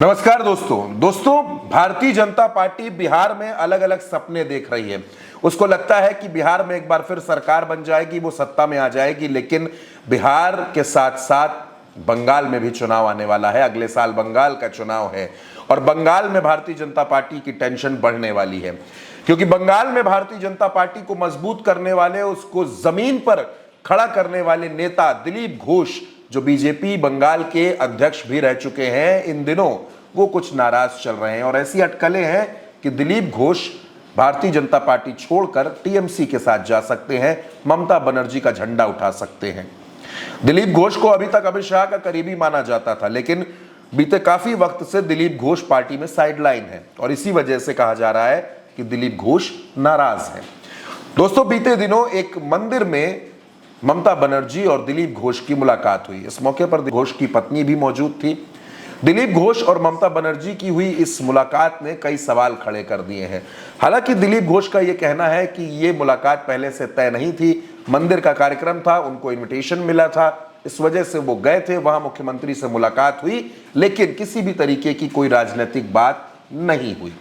नमस्कार दोस्तों भारतीय जनता पार्टी बिहार में अलग अलग सपने देख रही है। उसको लगता है कि बिहार में एक बार फिर सरकार बन जाएगी, वो सत्ता में आ जाएगी। लेकिन बिहार के साथ साथ बंगाल में भी चुनाव आने वाला है। अगले साल बंगाल का चुनाव है और बंगाल में भारतीय जनता पार्टी की टेंशन बढ़ने वाली है, क्योंकि बंगाल में भारतीय जनता पार्टी को मजबूत करने वाले, उसको जमीन पर खड़ा करने वाले नेता दिलीप घोष, जो बीजेपी बंगाल के अध्यक्ष भी रह चुके हैं, इन दिनों वो कुछ नाराज चल रहे हैं और ऐसी अटकलें हैं कि दिलीप घोष भारतीय जनता पार्टी छोड़कर टीएमसी के साथ जा सकते हैं, ममता बनर्जी का झंडा उठा सकते हैं। दिलीप घोष को अभी तक अमित शाह का करीबी माना जाता था, लेकिन बीते काफी वक्त से दिलीप घोष पार्टी में साइडलाइन है और इसी वजह से कहा जा रहा है कि दिलीप घोष नाराज है। दोस्तों, बीते दिनों एक मंदिर में ममता बनर्जी और दिलीप घोष की मुलाकात हुई। इस मौके पर घोष की पत्नी भी मौजूद थी। दिलीप घोष और ममता बनर्जी की हुई इस मुलाकात ने कई सवाल खड़े कर दिए हैं। हालांकि दिलीप घोष का यह कहना है कि ये मुलाकात पहले से तय नहीं थी, मंदिर का कार्यक्रम था, उनको इनविटेशन मिला था, इस वजह से वो गए थे, वहां मुख्यमंत्री से मुलाकात हुई, लेकिन किसी भी तरीके की कोई राजनीतिक बात नहीं हुई।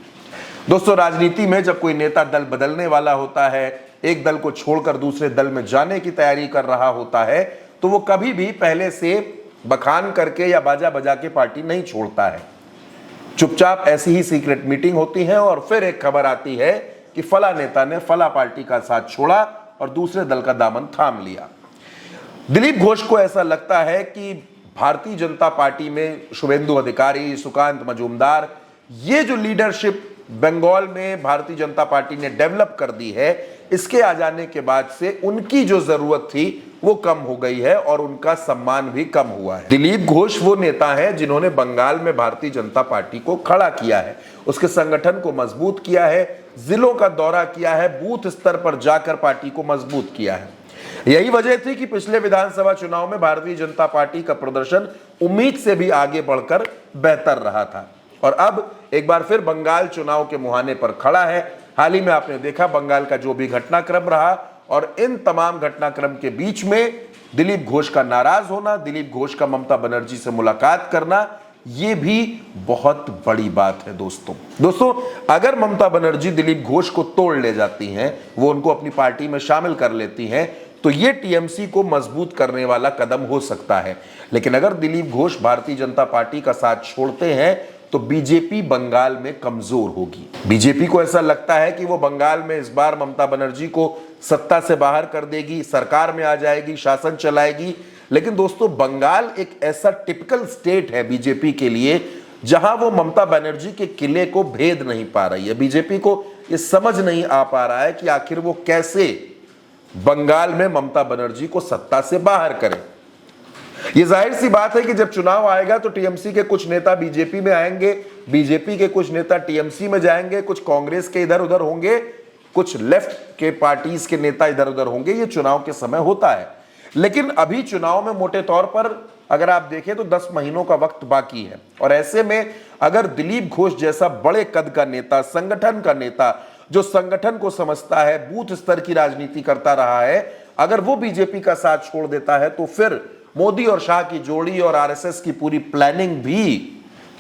दोस्तों, राजनीति में जब कोई नेता दल बदलने वाला होता है, एक दल को छोड़कर दूसरे दल में जाने की तैयारी कर रहा होता है, तो वो कभी भी पहले से बखान करके या बाजा बजा के पार्टी नहीं छोड़ता है। चुपचाप ऐसी ही सीक्रेट मीटिंग होती है और फिर एक खबर आती है कि फला नेता ने फला पार्टी का साथ छोड़ा और दूसरे दल का दामन थाम लिया। दिलीप घोष को ऐसा लगता है कि भारतीय जनता पार्टी में शुभेंदु अधिकारी, सुकांत मजूमदार, ये जो लीडरशिप बंगाल में भारतीय जनता पार्टी ने डेवलप कर दी है, इसके आ जाने के बाद से उनकी जो जरूरत थी वो कम हो गई है और उनका सम्मान भी कम हुआ है। दिलीप घोष वो नेता हैं जिन्होंने बंगाल में भारतीय जनता पार्टी को खड़ा किया है, उसके संगठन को मजबूत किया है, जिलों का दौरा किया है, बूथ स्तर पर जाकर पार्टी को मजबूत किया है। यही वजह थी कि पिछले विधानसभा चुनाव में भारतीय जनता पार्टी का प्रदर्शन उम्मीद से भी आगे बढ़कर बेहतर रहा था और अब एक बार फिर बंगाल चुनाव के मुहाने पर खड़ा है। हाल ही में आपने देखा बंगाल का जो भी घटनाक्रम रहा और इन तमाम घटनाक्रम के बीच में दिलीप घोष का नाराज होना, दिलीप घोष का ममता बनर्जी से मुलाकात करना, ये भी बहुत बड़ी बात है। दोस्तों, अगर ममता बनर्जी दिलीप घोष को तोड़ ले जाती हैं, वो उनको अपनी पार्टी में शामिल कर लेती हैं, तो ये टीएमसी को मजबूत करने वाला कदम हो सकता है। लेकिन अगर दिलीप घोष भारतीय जनता पार्टी का साथ छोड़ते हैं तो बीजेपी बंगाल में कमजोर होगी। बीजेपी को ऐसा लगता है कि वो बंगाल में इस बार ममता बनर्जी को सत्ता से बाहर कर देगी, सरकार में आ जाएगी, शासन चलाएगी। लेकिन दोस्तों, बंगाल एक ऐसा टिपिकल स्टेट है बीजेपी के लिए जहां वो ममता बनर्जी के किले को भेद नहीं पा रही है। बीजेपी को ये समझ नहीं आ पा रहा है कि आखिर वो कैसे बंगाल में ममता बनर्जी को सत्ता से बाहर करे। ये जाहिर सी बात है कि जब चुनाव आएगा तो टीएमसी के कुछ नेता बीजेपी में आएंगे, बीजेपी के कुछ नेता टीएमसी में जाएंगे, कुछ कांग्रेस के इधर उधर होंगे, कुछ लेफ्ट के पार्टीज के नेता इधर उधर होंगे। ये चुनाव के समय होता है, लेकिन अभी चुनाव में मोटे तौर पर अगर आप देखें तो 10 महीनों का वक्त बाकी है और ऐसे में अगर दिलीप घोष जैसा बड़े कद का नेता, संगठन का नेता, जो संगठन को समझता है, बूथ स्तर की राजनीति करता रहा है, अगर वो बीजेपी का साथ छोड़ देता है तो फिर मोदी और शाह की जोड़ी और आरएसएस की पूरी प्लानिंग भी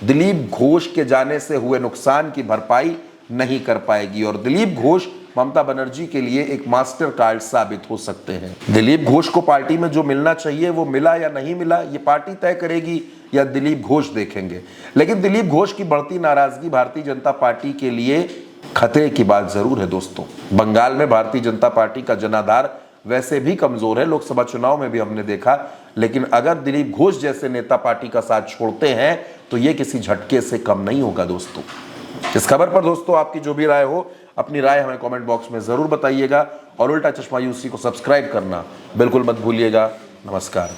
दिलीप घोष के जाने से हुए नुकसान की भरपाई नहीं कर पाएगी और दिलीप घोष ममता बनर्जी के लिए एक मास्टर कार्ड साबित हो सकते हैं। दिलीप घोष को पार्टी में जो मिलना चाहिए वो मिला या नहीं मिला, ये पार्टी तय करेगी या दिलीप घोष देखेंगे। लेकिन दिलीप घोष की बढ़ती नाराजगी भारतीय जनता पार्टी के लिए खतरे की बात जरूर है। दोस्तों, बंगाल में भारतीय जनता पार्टी का जनाधार वैसे भी कमजोर है, लोकसभा चुनाव में भी हमने देखा। लेकिन अगर दिलीप घोष जैसे नेता पार्टी का साथ छोड़ते हैं तो ये किसी झटके से कम नहीं होगा। दोस्तों, इस खबर पर दोस्तों आपकी जो भी राय हो, अपनी राय हमें कमेंट बॉक्स में जरूर बताइएगा और उल्टा चश्मा यूसी को सब्सक्राइब करना बिल्कुल मत भूलिएगा। नमस्कार।